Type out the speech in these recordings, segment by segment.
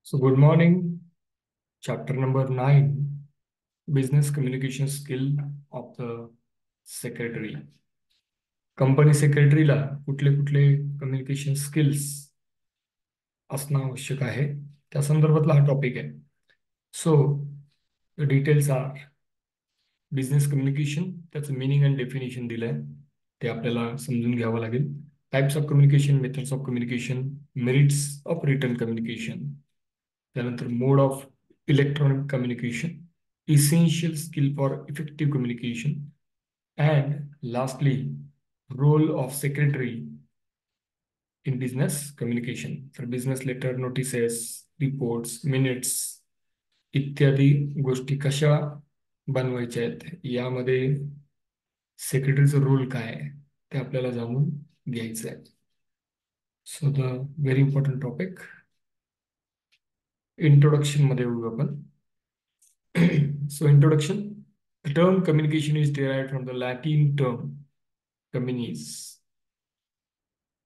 So, good morning. Chapter number 9, Business Communication Skill of the Secretary. Company सेक्रेटरीला कुठले कुठले communication skills असणं आवश्यक आहे त्या संदर्भातला हा टॉपिक आहे. So the details are business communication, त्याचं मिनिंग अँड डेफिनेशन दिलंय, ते आपल्याला समजून घ्यावं लागेल. Types of communication, methods of communication, merits of written communication, त्यानंतर mode of electronic communication, essential skill for effective communication, and lastly role of secretary in business communication. तर business letter, notices, reports, minutes इत्यादी गोष्टी कशा बनवायच्या आहेत, यामध्ये सेक्रेटरीचं role काय आहे ते आपल्याला जाणून घ्यायचं आहे. So the very important topic, introduction मध्ये येऊ आपण. So introduction, the term communication is derived from the Latin term communis.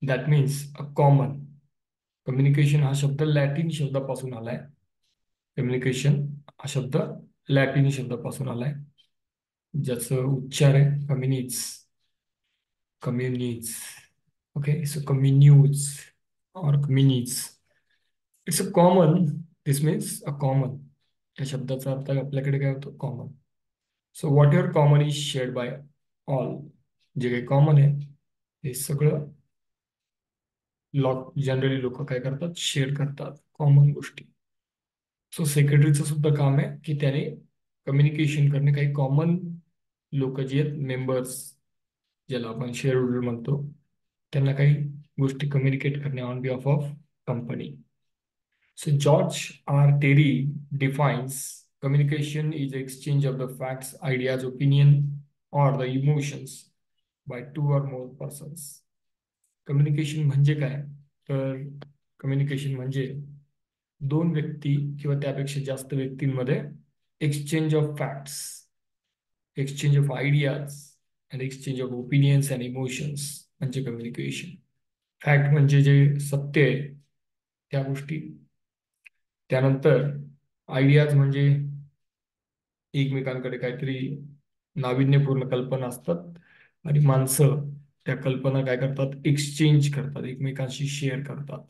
That means a common. Communication हा शब्द लॅटिन शब्दापासून आलाय. कम्युनिकेशन हा शब्द लॅटिनी शब्दापासून आलाय, ज्याचं उच्चार आहे कम्युनिट्स. कम्युनिट्स, ओके. सो कम्युन्यूज और कम्युनिट्स, it's a common. This means a common. या शब्दाचा अर्थ आपल्याकडे काय होतो? Common. So what your common is shared by all. जे काही कॉमन आहे हे सगळं जनरली लोक काय करतात? शेअर करतात कॉमन गोष्टी. सो सेक्रेटरीचं सुद्धा काम आहे की त्याने कम्युनिकेशन करणे, काही कॉमन लोक जे आहेत, मेंबर्स, ज्याला आपण शेअर होल्डर म्हणतो, त्यांना काही गोष्टी कम्युनिकेट करणे on behalf of company. So George R. Terry defines communication is the exchange of the facts, ideas, opinion, or the emotions by two or more persons. Communication म्हणजे काय? तर कम्युनिकेशन म्हणजे दोन व्यक्ती किंवा त्यापेक्षा जास्त व्यक्तींमध्ये exchange of facts, exchange of ideas and exchange of opinions and emotions म्हणजे कम्युनिकेशन. फॅक्ट म्हणजे जे सत्य आहे त्या गोष्टी, त्यानंतर आयडियाज म्हणजे एकमेकांकडे काहीतरी नाविन्यपूर्ण कल्पना असतात आणि माणसं त्या कल्पना काय करतात? एक्सचेंज करतात, एकमेकांशी शेअर करतात,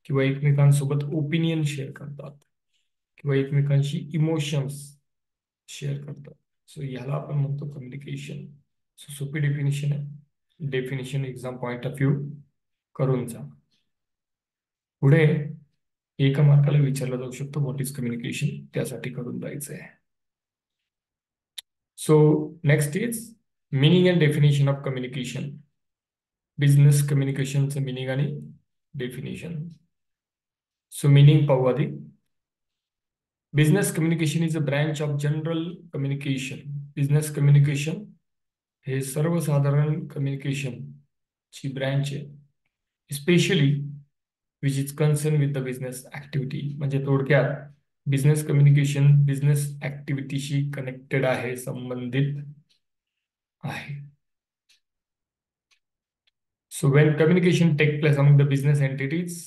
किंवा एकमेकांसोबत ओपिनियन शेअर करतात, किंवा एकमेकांशी इमोशन्स शेअर करतात. सो ह्याला आपण म्हणतो कम्युनिकेशन. सो सोपी डेफिनेशन आहे. Definition exam point of view करून जा. पुढे एका मार्काला विचारलं जाऊ शकतो व्हॉट इज कम्युनिकेशन, त्यासाठी करून जायचं आहे. So next is meaning and definition of communication. Business कम्युनिकेशनचं मिनिंग आणि डेफिनेशन. सो मिनिंग पाहू आधी. Business communication is a branch of general communication. Business communication हे सर्वसाधारण कम्युनिकेशन ची ब्रँच आहे, specially which is concern with the business activity. म्हणजे थोडक्यात बिझनेस कम्युनिकेशन बिझनेस ऍक्टिव्हिटीशी कनेक्टेड आहे, संबंधित आहे. So when communication take place among the business entities,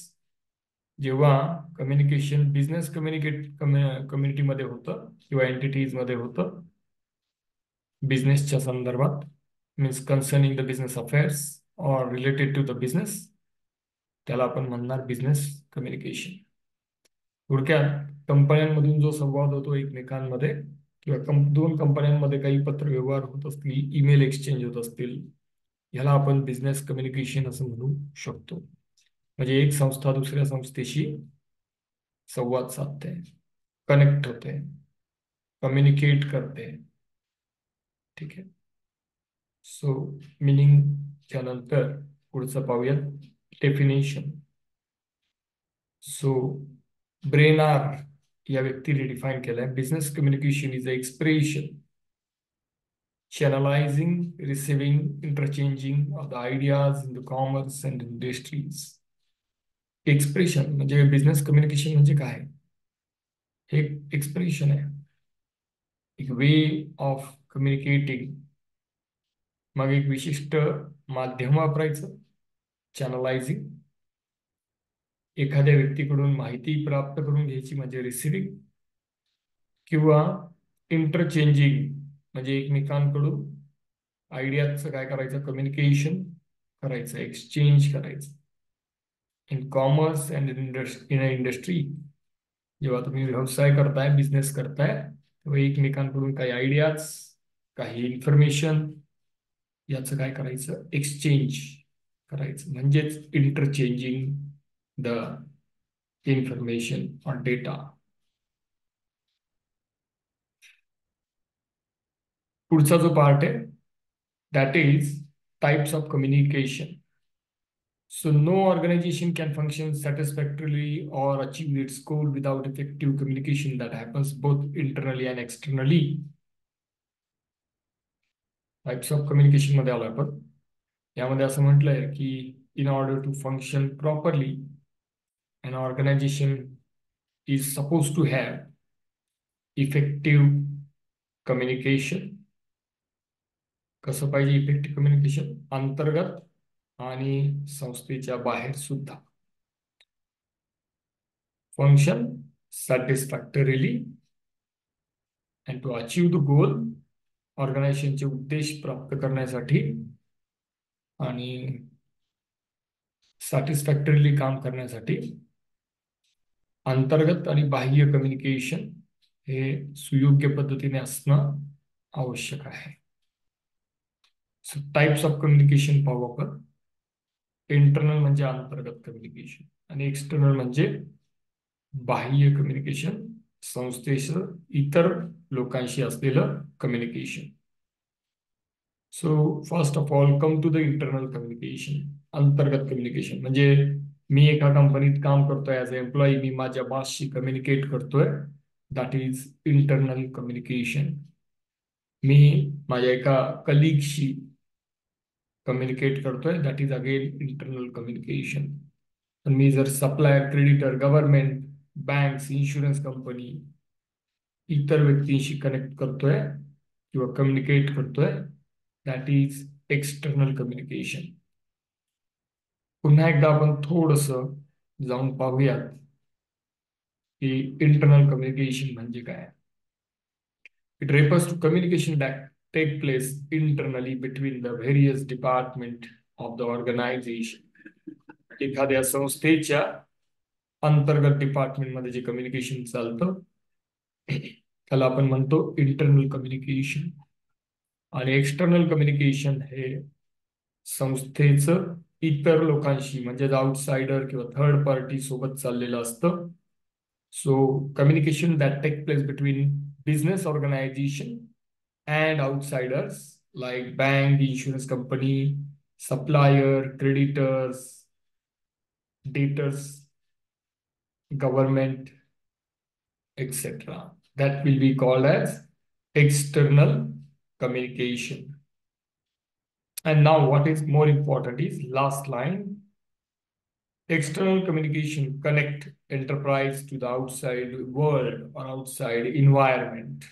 जेव्हा कम्युनिकेशन बिझनेस कम्युनिटीमध्ये होतं किंवा एंटिटीजमध्ये होतं बिझनेसच्या संदर्भात, means concerning the business affairs or related to the business, त्याला आपण म्हणणार बिझनेस कम्युनिकेशन. थोडक्यात कंपन्यांमधून जो संवाद होतो एकमेकांमध्ये, किंवा दोन कंपन्यांमध्ये काही पत्रव्यवहार होत असतील, ईमेल एक्सचेंज होत असतील, ह्याला आपण बिझनेस कम्युनिकेशन असं म्हणू शकतो. म्हणजे एक संस्था दुसऱ्या संस्थेशी संवाद साधते, कनेक्ट होते, कम्युनिकेट करते. ठीक आहे. सो मिनिंगच्या नंतर पुढचं पाहूयात डेफिनेशन. सो ब्रेनार या व्यक्तीने डिफाईन केलंय, business communication is a expression channelizing, receiving, interchanging of the ideas in the commerce and industries. Expression म्हणजे बिझनेस कम्युनिकेशन म्हणजे काय? हे एक्सप्रेशन आहे, एक वे ऑफ कम्युनिकेटिंग. मग एक विशिष्ट माध्यम वापरायचं, चॅनलायझिंग, एखाद्या व्यक्तीकडून माहिती प्राप्त करून घ्यायची म्हणजे रिसिव्हिंग, किंवा इंटरचेंजिंग म्हणजे एकमेकांकडून आयडियाचं काय करायचं, कम्युनिकेशन करायचं, एक्सचेंज करायचं. In commerce and in industry, जेव्हा तुम्ही व्यवसाय करताय, बिझनेस करताय, तेव्हा एकमेकांकडून काही आयडियाज, काही इन्फॉर्मेशन याचं काय करायचं, एक्सचेंज करायचं, म्हणजेच interchanging the information or data. पुढचा जो पार्ट आहे, that is types of communication. So no organization can function satisfactorily or achieve its goal without effective communication that happens both internally and externally. Types of communication मध्ये आलो आपण. यामध्ये असं म्हटलंय की in order to function properly, an organization is supposed to have effective communication. कसं पाहिजे effective communication? अंतर्गत आणि संस्थेच्या बाहेर सुद्धा. Function satisfactorily and to achieve the goal, ऑर्गनायझेशनचे उद्देश प्राप्त करण्यासाठी आणि सॅटिस्फॅक्टरीली काम करण्यासाठी अंतर्गत आणि बाह्य कम्युनिकेशन हे सुयोग्य पद्धतीने असणं आवश्यक आहे. सो टाइप्स ऑफ कम्युनिकेशन पाहू आपण. इंटरनल म्हणजे अंतर्गत कम्युनिकेशन आणि एक्सटर्नल म्हणजे बाह्य कम्युनिकेशन, संस्थेचं इतर लोकांशी असलेलं communication. So first of all come to the internal communication. अंतर्गत कम्युनिकेशन म्हणजे मी एका कंपनीत काम करतोय ऍज अ एम्प्लॉई, मी माझ्या बॉसशी कम्युनिकेट करतोय, दॅट इज इंटरनल कम्युनिकेशन. मी माझ्या एका कलिगशी कम्युनिकेट करतोय, that is again internal communication. पण मी जर supplier, creditor, government, banks, insurance company, इतर व्यक्तींशी कनेक्ट करतोय किंवा कम्युनिकेट करतोय, दॅट इज एक्सटर्नल कम्युनिकेशन. पुन्हा एकदा आपण थोडस जाऊन पाहूयात की इंटरनल कम्युनिकेशन म्हणजे काय. It refers to communication that take place internally between the various department of the organization. एखाद्या संस्थेच्या अंतर्गत डिपार्टमेंट मध्ये जे कम्युनिकेशन चालतं त्याला आपण म्हणतो इंटरनल कम्युनिकेशन. आणि एक्सटर्नल कम्युनिकेशन हे संस्थेचं इतर लोकांशी म्हणजे आउटसाइडर किंवा थर्ड पार्टी सोबत चाललेलं असतं. So communication that take place between business organisation and outsiders like bank, insurance company, supplier, creditors, debtors, government, etc. That will be called as external communication. And now what is more important is last line. External communication connect enterprise to the outside world or outside environment.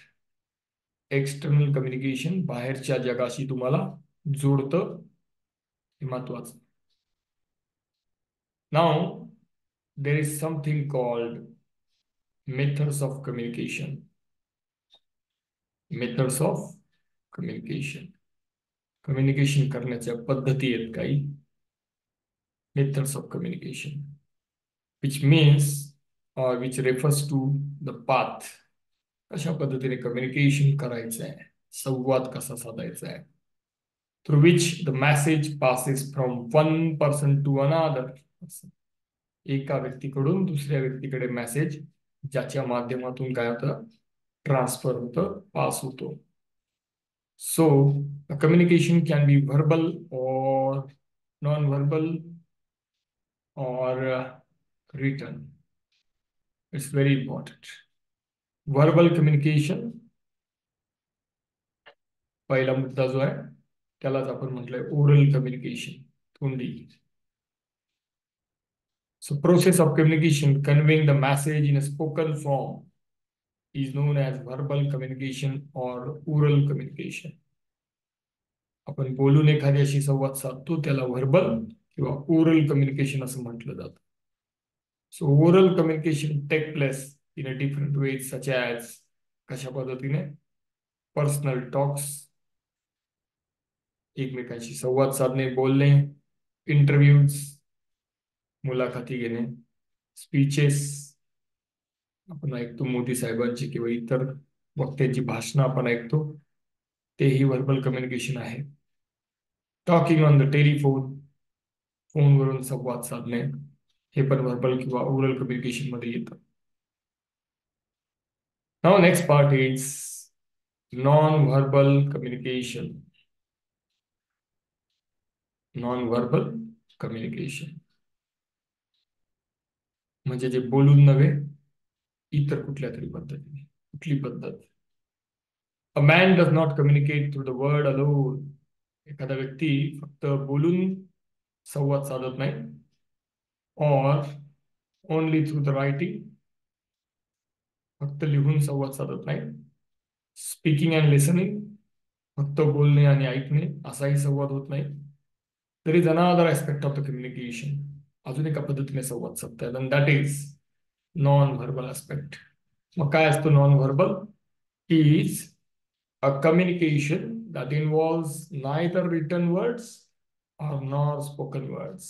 External communication बाहेरच्या जगाशी तुम्हाला जोडतं, हे महत्वाचं. Now there is something called methods of communication. Methods of communication. Communication करण्याच्या पद्धती आहेत काही. Methods of communication, which means or which refers to the path. कशा पद्धतीने कम्युनिकेशन करायचं आहे, संवाद कसा साधायचा आहे, through which the message passes from one person to another person. एका व्यक्तीकडून दुसऱ्या व्यक्तीकडे मेसेज ज्याच्या माध्यमातून काय होतं, ट्रान्सफर होतं, पास होतो. So a communication can be verbal or non-verbal or written. It's very important. Verbal communication पहिला मुद्दा जो आहे त्यालाच आपण म्हटलंय ओरल कम्युनिकेशन, तोंडी. So process of communication conveying the message in a spoken form is known as verbal communication or oral communication. आपण बोलून एखाद्याशी संवाद साधतो त्याला व्हर्बल किंवा ओरल कम्युनिकेशन असं म्हटलं जातं. So oral communication take place in a different ways such as कशा पद्धतीने पर्सनल टॉक्स, एकमेकांशी संवाद साधणे, बोलणे, इंटरव्ह्यूज, मुलाखती घेणे, स्पीचेस आपण ऐकतो मोदी साहेबांची किंवा इतर वक्त्यांची भाषणं आपण ऐकतो, तेही व्हर्बल कम्युनिकेशन आहे. टॉकिंग ऑन द टेलिफोन, फोनवरून संवाद साधणे, हे पण व्हर्बल किंवा ओरल कम्युनिकेशन मध्ये येतं. Now next part is non verbal communication. Non verbal communication म्हणजे जे बोलून नव्हे, इतर कुठल्या तरी पद्धतीने. कुठली पद्धत? A man does not communicate through the word alone. एखादा व्यक्ती फक्त बोलून संवाद साधत नाही. और ओनली थ्रू द रायटिंग, फक्त लिहून संवाद साधत नाही. स्पीकिंग अँड लिसनिंग, फक्त बोलणे आणि ऐकणे असाही संवाद होत नाही. There is another aspect of the communication. अजून एका पद्धतीने संवाद साधता येतात, that is non verbal aspect. मग काय असतं non verbal? Is a communication that involves neither written words or nor spoken words.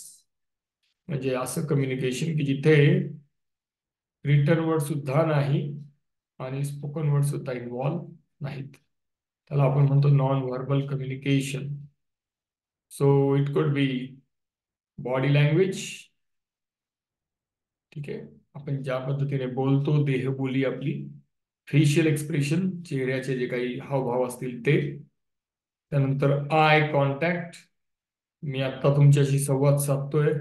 म्हणजे असं कम्युनिकेशन की जिथे रिटन वर्ड सुद्धा नाही आणि स्पोकन वर्ड सुद्धा इन्व्हॉल्व नाहीत, त्याला आपण म्हणतो non verbal communication. So it could be body language, ठीक आहे, आपण ज्या पद्धतीने बोलतो, देहबोली आपली, फेशियल एक्सप्रेशन, चेहऱ्याचे जे काही हावभाव असतील ते, त्यानंतर आय कॉन्टॅक्ट, मी आता तुमच्याशी संवाद साधतोय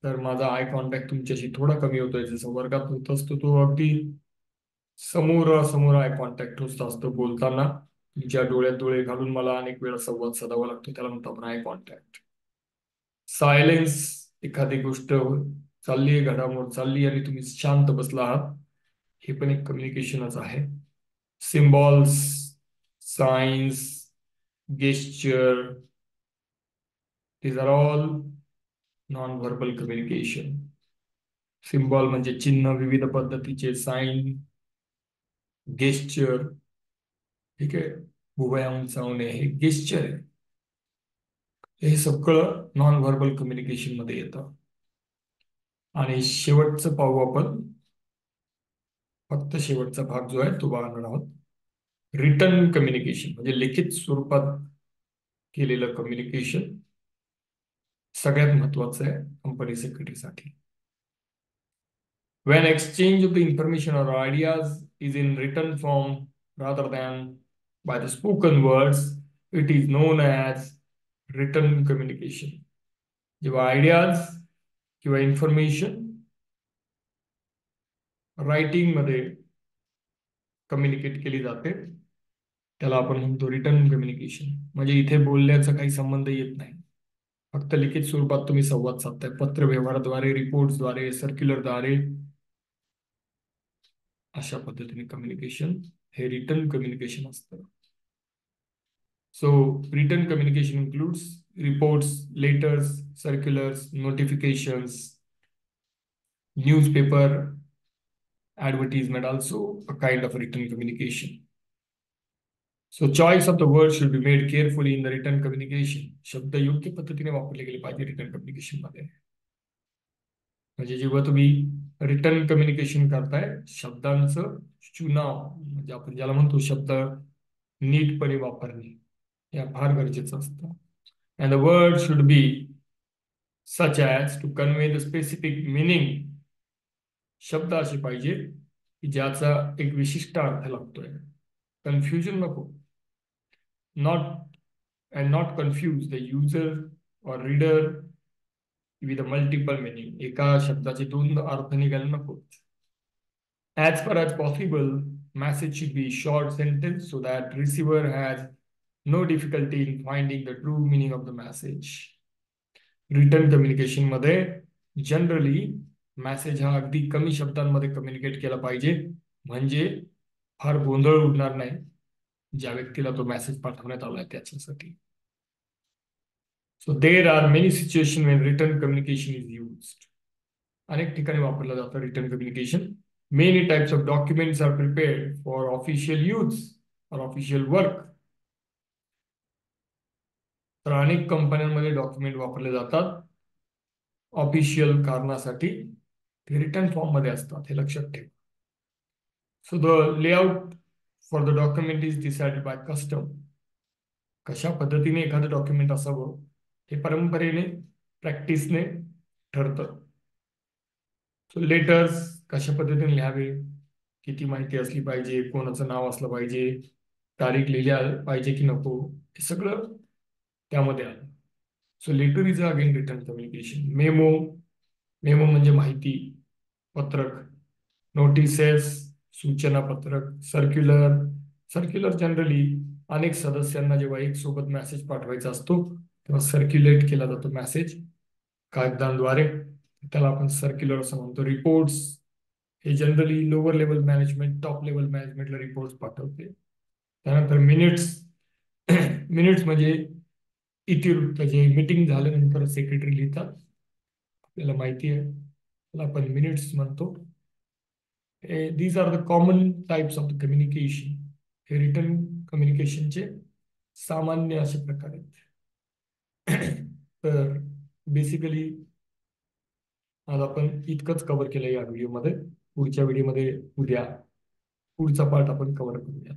तर माझा आय कॉन्टॅक्ट तुमच्याशी थोडा कमी होतोय. जसं वर्गात होत असतो तो अगदी समोर आय कॉन्टॅक्ट होत असतो बोलताना, तुमच्या डोळ्यात डोळे घालून मला अनेक वेळा संवाद साधावा लागतो, त्याला म्हणतो आपण आय कॉन्टॅक्ट. सायलेन्स, एखादी गोष्ट चालली आहे, घडामोड चालली आणि तुम्ही शांत बसला आहात, हे पण एक कम्युनिकेशनच आहे. Symbols, science, gesture, these are all non-verbal communication. Symbol म्हणजे चिन्ह, विविध पद्धतीचे साइन, गेस्चर, ठीक आहे, भुवया उंचावणे, हे गेस्चर आहे. हे सगळं नॉन व्हर्बल कम्युनिकेशन मध्ये येतं. आणि शेवटचं पाहू आपण, फक्त शेवटचा भाग जो आहे तो पाहणार आहोत. रिटन कम्युनिकेशन म्हणजे लिखित स्वरूपात केलेलं कम्युनिकेशन सगळ्यात महत्वाचं आहे company सेक्रेटरीसाठी. When exchange of the information or ideas is in written form rather than by the spoken words, it is known as written communication. जेव्हा आयडियाज किंवा इन्फॉर्मेशन रायटिंग मध्ये कम्युनिकेट केली जाते, त्याला आपण म्हणतो रिटन कम्युनिकेशन. म्हणजे इथे बोलण्याचा काही संबंध येत नाही, फक्त लिखित स्वरूपात तुम्ही संवाद साधताय, पत्र व्यवहाराद्वारे, रिपोर्ट्सद्वारे, सर्क्युलरद्वारे, अशा पद्धतीने कम्युनिकेशन हे रिटन कम्युनिकेशन असतं. So written communication includes reports, letters, circulars, notifications, newspaper, advertisement, also a kind of written communication. So choice of the word should be made carefully in the written communication. शब्द योग्य पद्धतीने वापरले गेले पाहिजे return communication मध्ये. म्हणजे जेव्हा तुम्ही रिटर्न कम्युनिकेशन करताय, शब्दांचं चुनाव म्हणजे आपण ज्याला म्हणतो शब्द नीटपणे वापरणे, हे फार गरजेचं असतं. And the word should be such as to convey the specific meaning. शब्द असे पाहिजे की ज्याचा एक विशिष्ट अर्थ लागतोय. कन्फ्युजन नको. Not and not confuse the user और रीडर विथ मल्टिपल मिनिंग. एका शब्दाचे दोन अर्थ निघायला नको. As far as possible, message should be short sentence so that receiver has no difficulty in finding the true meaning of the message. Return communication मध्ये generally message हा अगदी कमी शब्दांमध्ये कम्युनिकेट केला पाहिजे, म्हणजे फार गोंधळ उडणार नाही ज्या व्यक्तीला तो मेसेज पाठवण्यात आलाय त्याच्यासाठी. So there are many situation when return communication is used. अनेक ठिकाणी वापरलं जातं return communication. Many types of documents are prepared for official use और ऑफिशियल वर्क. तर अनेक कंपन्यांमध्ये डॉक्युमेंट वापरले जातात ऑफिशियल कारणासाठी. ते रिटर्न फॉर्म मध्ये असतात, हे लक्षात ठेव. So the layout for the document is decided by custom. कशा पद्धतीने एखादं डॉक्युमेंट असावं हे परंपरेने, प्रॅक्टिसने ठरतं. सो लेटर्स कशा पद्धतीने लिहावे, किती माहिती असली पाहिजे, कोणाचं नाव असलं पाहिजे, तारीख लिहिल्या पाहिजे की नको, हे सगळं त्यामध्ये आलं. So letter is again return communication. Memo, memo म्हणजे माहिती पत्रक. नोटिसेस, सूचना पत्रक. सर्क्युलर, सर्क्युलर जनरली अनेक सदस्यांना जेव्हा एक सोबत मेसेज पाठवायचा असतो तेव्हा सर्क्युलेट केला जातो मेसेज कागदांद्वारे, त्याला आपण सर्क्युलर असं म्हणतो. रिपोर्ट्स हे generally lower level management top level मॅनेजमेंटला रिपोर्ट्स पाठवते. त्यानंतर मिनिट्स, मिनिट्स म्हणजे इतिवृत्त, जे मीटिंग झाल्यानंतर सेक्रेटरी लिहितात, आपल्याला माहिती आहे, त्याला आपण मिनिट्स म्हणतो. These are the common types of the communication. हे रिटर्न कम्युनिकेशनचे सामान्य असे प्रकार आहेत. तर बेसिकली आज आपण इतकंच कव्हर केलं या व्हिडिओमध्ये. पुढच्या व्हिडिओमध्ये उद्या पुढचा पार्ट आपण कव्हर करूया.